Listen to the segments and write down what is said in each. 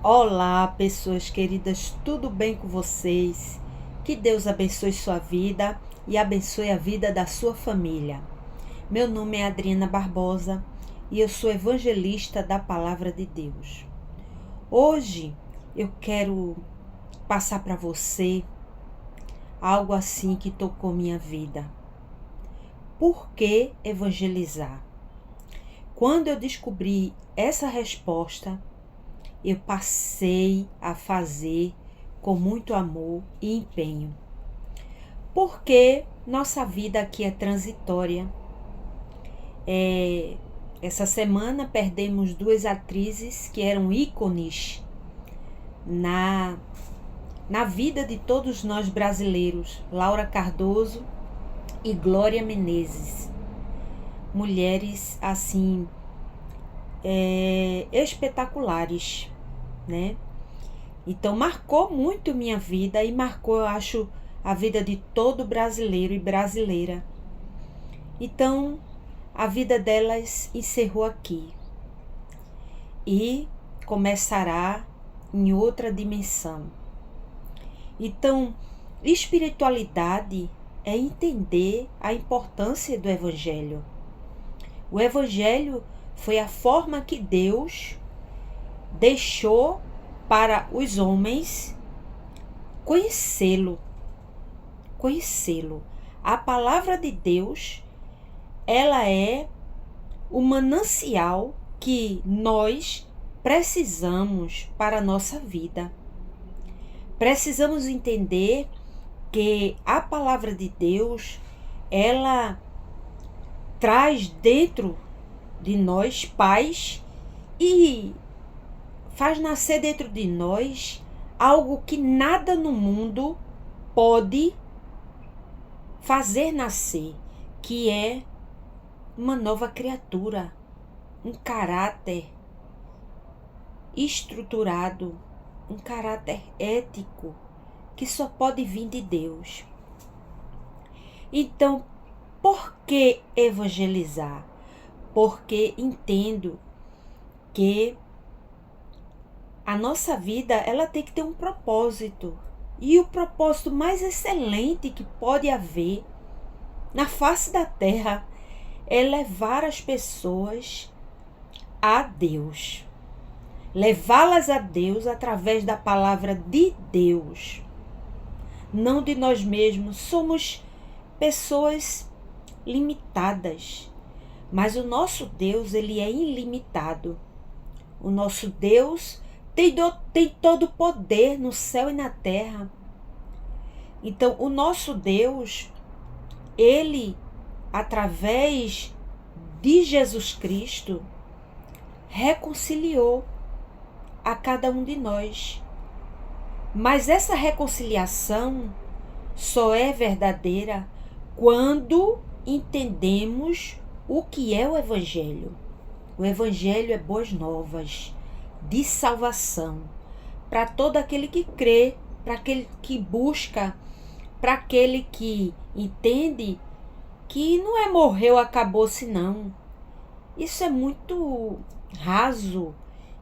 Olá, pessoas queridas, tudo bem com vocês? Que Deus abençoe sua vida e abençoe a vida da sua família. Meu nome é Adriana Barbosa e eu sou evangelista da Palavra de Deus. Hoje eu quero passar para você algo assim que tocou minha vida. Por que evangelizar? Quando eu descobri essa resposta, eu passei a fazer com muito amor e empenho. Porque nossa vida aqui é transitória. Essa semana perdemos duas atrizes que eram ícones na vida de todos nós brasileiros, Laura Cardoso e Glória Menezes. Mulheres assim espetaculares, né? Então marcou muito minha vida e marcou, eu acho, a vida de todo brasileiro e brasileira. Então a vida delas encerrou aqui e começará em outra dimensão. Então, espiritualidade é entender a importância do Evangelho. O Evangelho foi a forma que Deus deixou para os homens conhecê-lo. A palavra de Deus, ela é o manancial que nós precisamos para a nossa vida. Precisamos entender que a palavra de Deus, ela traz dentro de nós paz e faz nascer dentro de nós algo que nada no mundo pode fazer nascer, que é uma nova criatura, um caráter estruturado, um caráter ético que só pode vir de Deus. Então, por que evangelizar? Porque entendo que a nossa vida, ela tem que ter um propósito. E o propósito mais excelente que pode haver na face da terra é levar as pessoas a Deus. Levá-las a Deus através da palavra de Deus. Não de nós mesmos. Somos pessoas limitadas. Mas o nosso Deus, ele é ilimitado. O nosso Deus tem todo o poder no céu e na terra. Então, o nosso Deus, ele, através de Jesus Cristo, reconciliou a cada um de nós. Mas essa reconciliação só é verdadeira quando entendemos o que é o Evangelho. O Evangelho é boas novas de salvação para todo aquele que crê, para aquele que busca, para aquele que entende que não é morreu, acabou-se não. Isso é muito raso,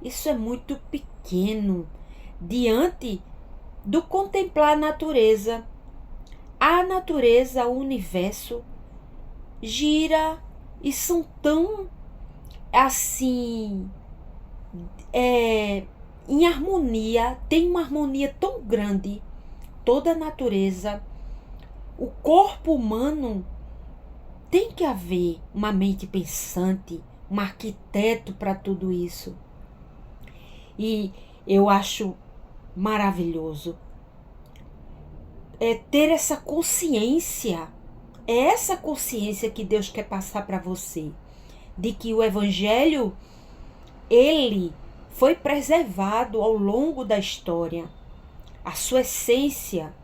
isso é muito pequeno diante do contemplar a natureza. A natureza, o universo gira e são tão assim em harmonia, tem uma harmonia tão grande, toda a natureza. O corpo humano tem que haver uma mente pensante, um arquiteto para tudo isso. E eu acho maravilhoso ter essa consciência. É essa consciência que Deus quer passar para você, de que o Evangelho, ele foi preservado ao longo da história. A sua essência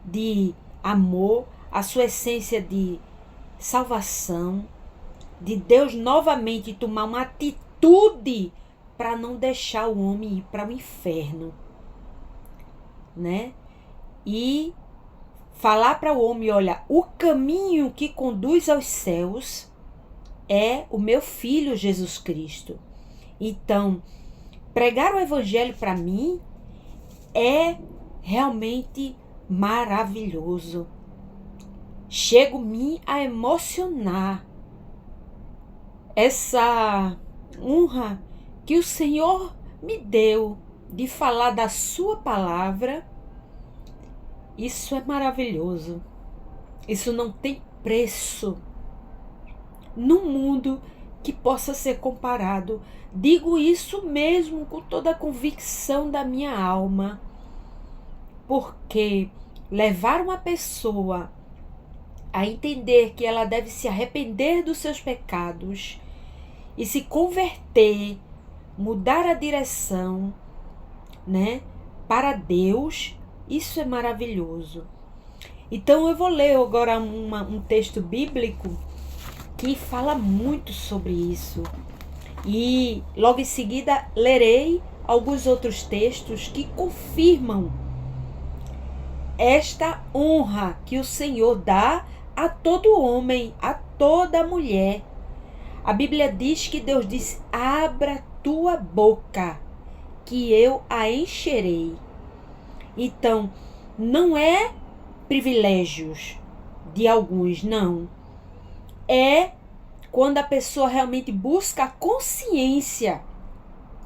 de amor, a sua essência de salvação, de Deus novamente tomar uma atitude para não deixar o homem ir para o inferno, né? E falar para o homem, olha, o caminho que conduz aos céus é o meu Filho Jesus Cristo. Então, Pregar o evangelho para mim é realmente maravilhoso. Chego-me a emocionar. Essa honra que o Senhor me deu de falar da sua palavra, isso é maravilhoso. Isso não tem preço no mundo que possa ser comparado. Digo isso mesmo com toda a convicção da minha alma, porque levar uma pessoa a entender que ela deve se arrepender dos seus pecados e se converter, mudar a direção, né, para Deus, isso é maravilhoso. Então eu vou ler agora um texto bíblico que fala muito sobre isso. E logo em seguida lerei alguns outros textos que confirmam esta honra que o Senhor dá a todo homem, a toda mulher. A Bíblia diz que Deus disse: abra tua boca, que eu a encherei. Então, não é privilégios de alguns, não. É quando a pessoa realmente busca a consciência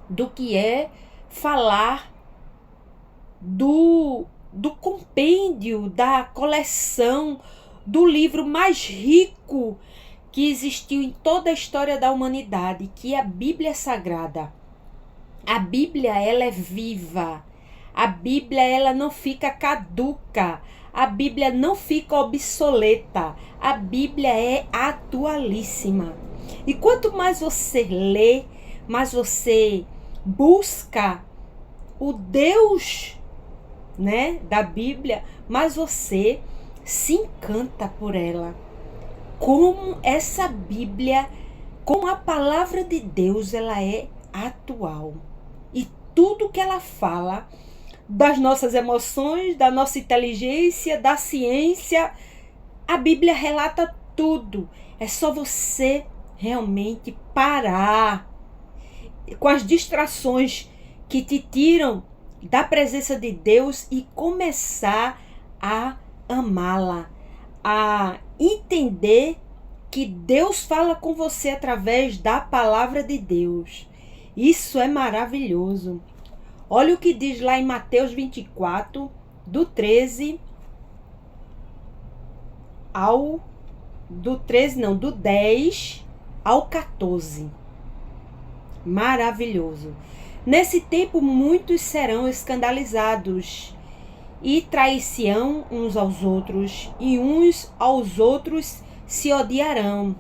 do que é falar do compêndio, da coleção, do livro mais rico que existiu em toda a história da humanidade, que é a Bíblia Sagrada. A Bíblia, ela é viva. A Bíblia, ela não fica caduca. A Bíblia não fica obsoleta. A Bíblia é atualíssima. E quanto mais você lê, mais você busca o Deus, né, da Bíblia, mais você se encanta por ela. Como essa Bíblia, como a palavra de Deus, ela é atual. E tudo que ela fala das nossas emoções, da nossa inteligência, da ciência, a Bíblia relata tudo. É só você realmente parar com as distrações que te tiram da presença de Deus e começar a amá-la, a entender que Deus fala com você através da palavra de Deus. Isso é maravilhoso. Olha o que diz lá em Mateus 24, do 10 ao 14. Maravilhoso. Nesse tempo muitos serão escandalizados e trair-se-ão uns aos outros, e uns aos outros se odiarão.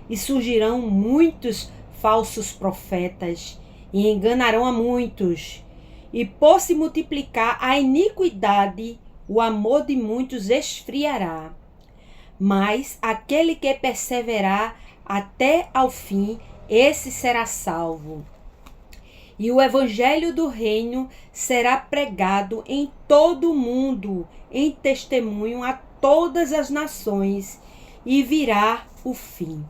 E surgirão muitos falsos profetas, e enganarão a muitos. E por se multiplicar a iniquidade, o amor de muitos esfriará. Mas aquele que perseverar até ao fim, esse será salvo. E o evangelho do reino será pregado em todo o mundo, em testemunho a todas as nações, e virá o fim.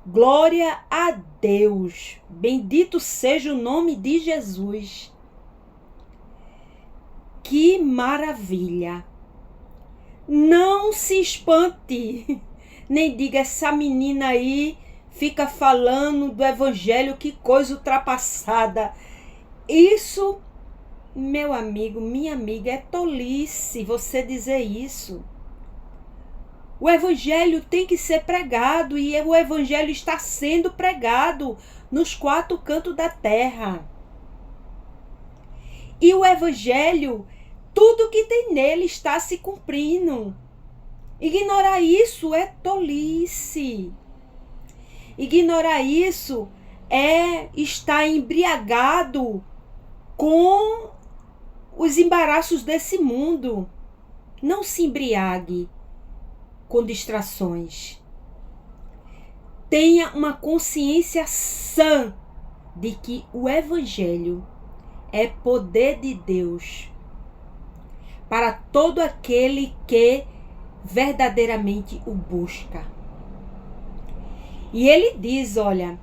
Glória a Deus, bendito seja o nome de Jesus. Que maravilha! Não se espante, nem diga, essa menina aí fica falando do evangelho, que coisa ultrapassada. Isso, meu amigo, minha amiga, é tolice você dizer isso. O evangelho tem que ser pregado, e o evangelho está sendo pregado nos 4 cantos da terra. E o evangelho, tudo que tem nele está se cumprindo. Ignorar isso é tolice. Ignorar isso é estar embriagado com os embaraços desse mundo. Não se embriague com distrações. Tenha uma consciência sã de que o evangelho é poder de Deus para todo aquele que verdadeiramente o busca. E ele diz, olha,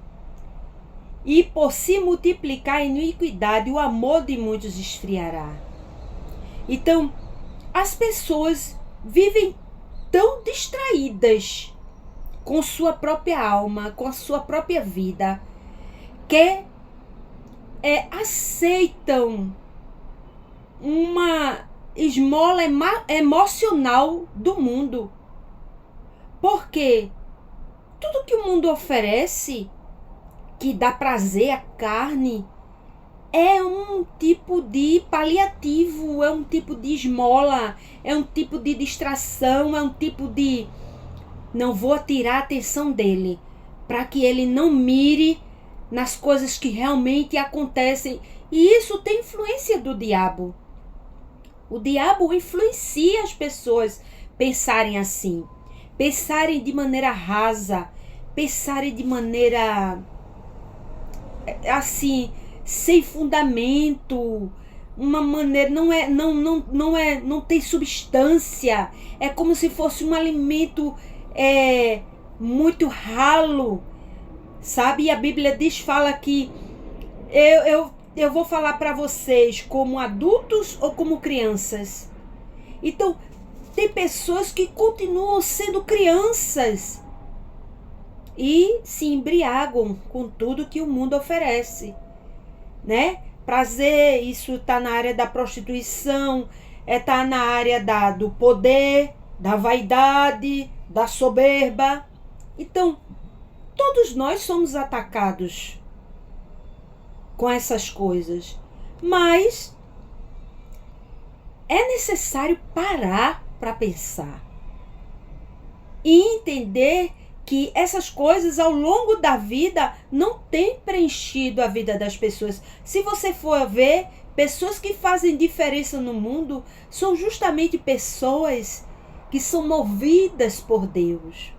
e por se multiplicar a iniquidade, o amor de muitos esfriará. Então, as pessoas vivem tão distraídas com sua própria alma, com a sua própria vida, que aceitam uma esmola emocional do mundo. Porque tudo que o mundo oferece, que dá prazer à carne, é um tipo de paliativo, é um tipo de esmola, é um tipo de distração, é um tipo de... Não vou tirar a atenção dele, para que ele não mire nas coisas que realmente acontecem. E isso tem influência do diabo. O diabo influencia as pessoas pensarem assim, pensarem de maneira rasa, pensarem de maneira assim, sem fundamento, uma maneira não tem substância, é como se fosse um alimento muito ralo, sabe? E a Bíblia fala que eu vou falar para vocês como adultos ou como crianças. Então, tem pessoas que continuam sendo crianças e se embriagam com tudo que o mundo oferece, né? Prazer, isso está na área da prostituição, está na área do poder, da vaidade, da soberba. Então, todos nós somos atacados com essas coisas, mas é necessário parar para pensar e entender que essas coisas ao longo da vida não têm preenchido a vida das pessoas. Se você for ver, pessoas que fazem diferença no mundo são justamente pessoas que são movidas por Deus.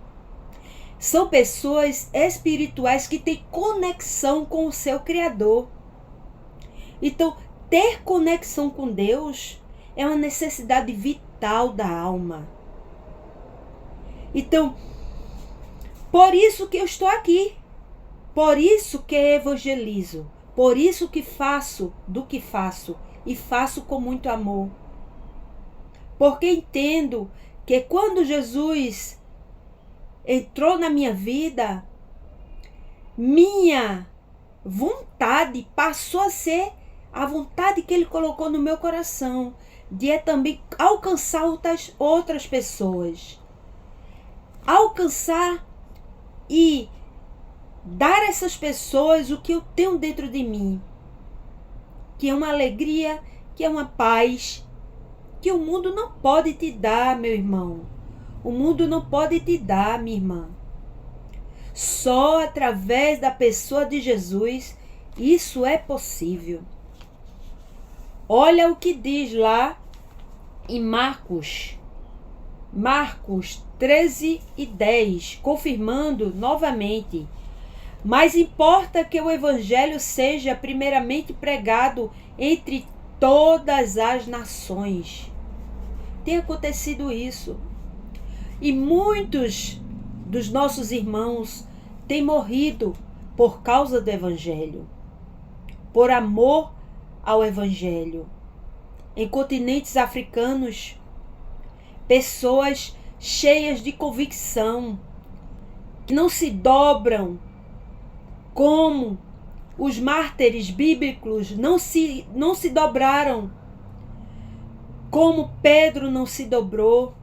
São pessoas espirituais que têm conexão com o seu Criador. Então, ter conexão com Deus é uma necessidade vital da alma. Então, por isso que eu estou aqui. Por isso que evangelizo. Por isso que faço do que faço. E faço com muito amor. Porque entendo que quando Jesus entrou na minha vida, minha vontade passou a ser a vontade que Ele colocou no meu coração, de também alcançar outras pessoas. Alcançar e dar a essas pessoas o que eu tenho dentro de mim, que é uma alegria, que é uma paz, que o mundo não pode te dar, meu irmão. O mundo não pode te dar, minha irmã. Só através da pessoa de Jesus isso é possível. Olha o que diz lá em Marcos 13:10, confirmando novamente: mas importa que o evangelho seja primeiramente pregado entre todas as nações. Tem acontecido isso. E muitos dos nossos irmãos têm morrido por causa do evangelho, por amor ao evangelho. Em continentes africanos, pessoas cheias de convicção, que não se dobram como os mártires bíblicos não se dobraram, como Pedro não se dobrou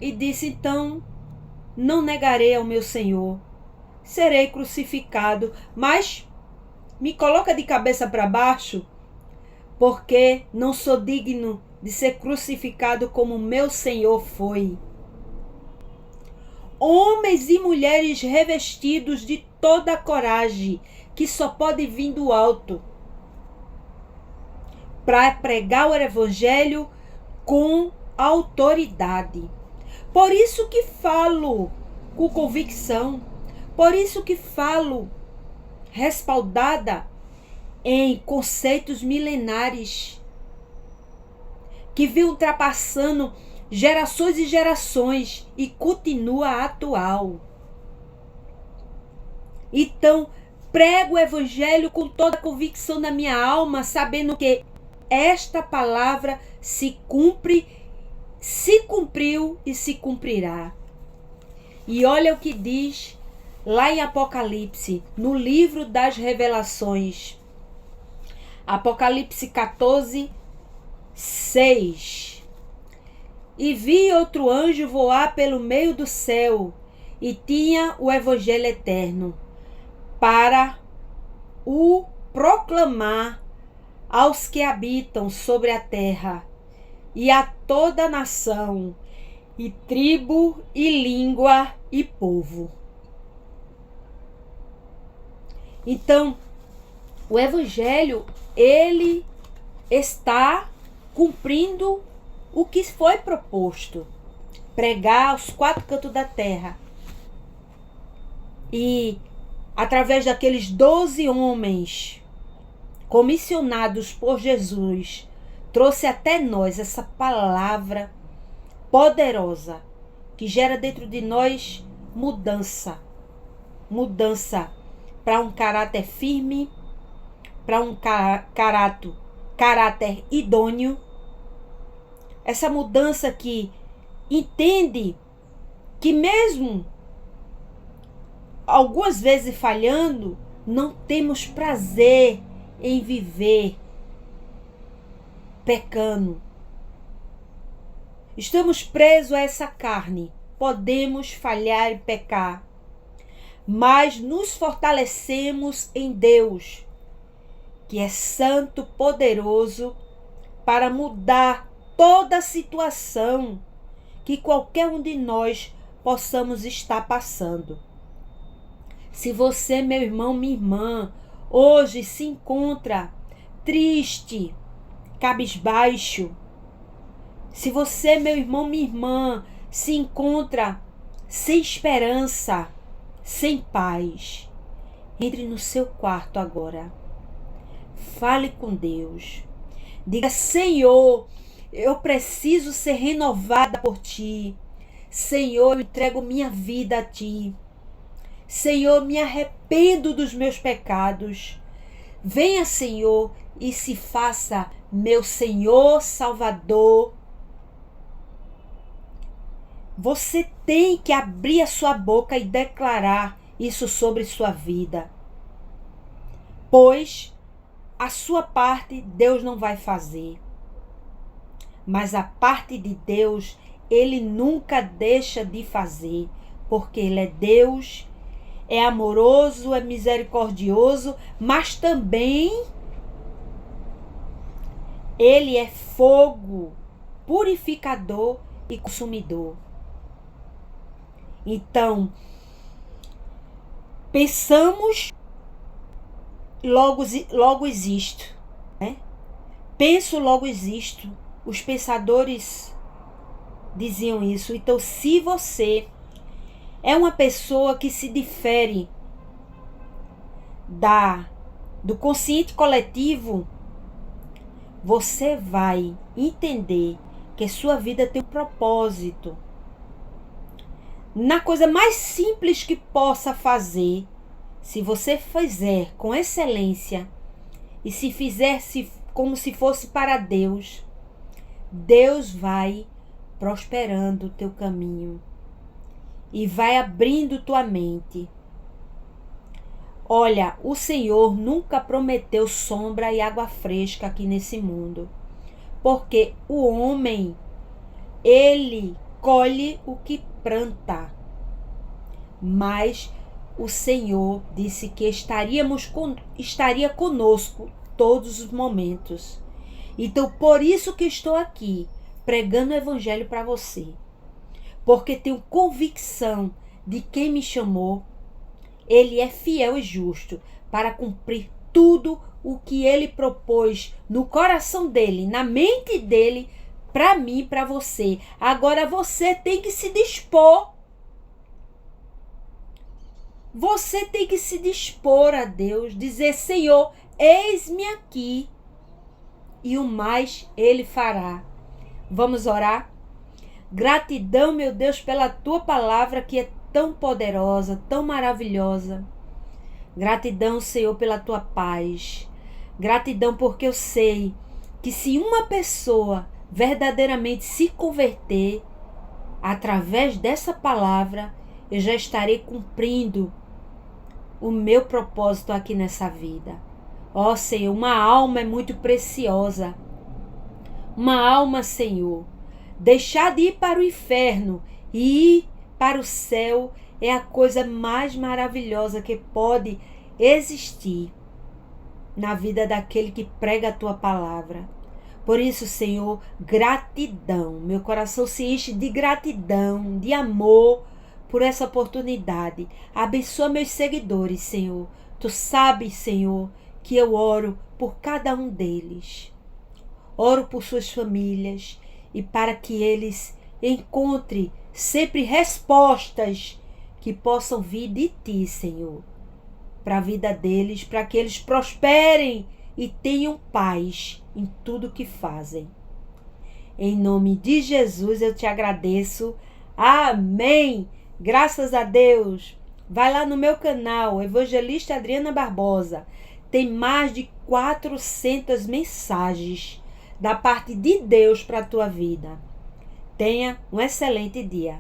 e disse: então não negarei ao meu Senhor, serei crucificado, mas me coloca de cabeça para baixo, porque não sou digno de ser crucificado como meu Senhor foi. Homens e mulheres revestidos de toda a coragem que só pode vir do alto, para pregar o evangelho com autoridade. Por isso que falo com convicção, por isso que falo respaldada em conceitos milenares que vem ultrapassando gerações e gerações e continua atual. Então, prego o evangelho com toda a convicção da minha alma, sabendo que esta palavra se cumpre, se cumpriu e se cumprirá. E olha o que diz lá em Apocalipse, no livro das Revelações. Apocalipse 14, 6. E vi outro anjo voar pelo meio do céu, e tinha o evangelho eterno, para o proclamar aos que habitam sobre a terra, e a toda nação, e tribo, e língua, e povo. Então, o evangelho, ele está cumprindo o que foi proposto: pregar aos quatro cantos da terra. E através daqueles 12 homens comissionados por Jesus, trouxe até nós essa palavra poderosa que gera dentro de nós mudança. Mudança para um caráter firme, para um caráter idôneo. Essa mudança que entende que mesmo algumas vezes falhando, não temos prazer em viver pecando. Estamos presos a essa carne. Podemos falhar e pecar, mas nos fortalecemos em Deus, que é santo, poderoso, para mudar toda a situação que qualquer um de nós possamos estar passando. Se você, meu irmão, minha irmã, hoje se encontra triste, cabisbaixo, se você, meu irmão, minha irmã, se encontra sem esperança, sem paz, entre no seu quarto agora. Fale com Deus. Diga: Senhor, eu preciso ser renovada por Ti. Senhor, eu entrego minha vida a Ti. Senhor, me arrependo dos meus pecados. Venha, Senhor, e se faça meu Senhor Salvador. Você tem que abrir a sua boca e declarar isso sobre sua vida. Pois a sua parte Deus não vai fazer. Mas a parte de Deus, Ele nunca deixa de fazer. Porque Ele é Deus, é amoroso, é misericordioso, mas também Ele é fogo, purificador e consumidor. Então, pensamos, logo existo, né? Penso, logo existo. Os pensadores diziam isso. Então, se você é uma pessoa que se difere do consciente coletivo, você vai entender que sua vida tem um propósito. Na coisa mais simples que possa fazer, se você fizer com excelência e se fizer como se fosse para Deus, Deus vai prosperando o teu caminho e vai abrindo tua mente. Olha, o Senhor nunca prometeu sombra e água fresca aqui nesse mundo, porque o homem, ele colhe o que planta. Mas o Senhor disse que estaria conosco todos os momentos. Então, por isso que estou aqui, pregando o evangelho para você. Porque tenho convicção de quem me chamou. Ele é fiel e justo para cumprir tudo o que Ele propôs no coração dele, na mente dele, para mim e para você. Agora você tem que se dispor. Você tem que se dispor a Deus, dizer: Senhor, eis-me aqui, e o mais Ele fará. Vamos orar? Gratidão, meu Deus, pela Tua palavra que é tão poderosa, tão maravilhosa. Gratidão, Senhor, pela tua paz. Gratidão porque eu sei que se uma pessoa verdadeiramente se converter através dessa palavra, eu já estarei cumprindo o meu propósito aqui nessa vida. Ó Senhor, uma alma é muito preciosa. Uma alma, Senhor, deixar de ir para o inferno e ir para o céu é a coisa mais maravilhosa que pode existir na vida daquele que prega a tua palavra. Por isso, Senhor, gratidão. Meu coração se enche de gratidão, de amor por essa oportunidade. Abençoa meus seguidores, Senhor. Tu sabes, Senhor, que eu oro por cada um deles. Oro por suas famílias e para que eles encontrem sempre respostas que possam vir de ti, Senhor, para a vida deles, para que eles prosperem e tenham paz em tudo que fazem. Em nome de Jesus eu te agradeço. Amém. Graças a Deus. Vai lá no meu canal, Evangelista Adriana Barbosa. Tem mais de 400 mensagens da parte de Deus para a tua vida. Tenha um excelente dia.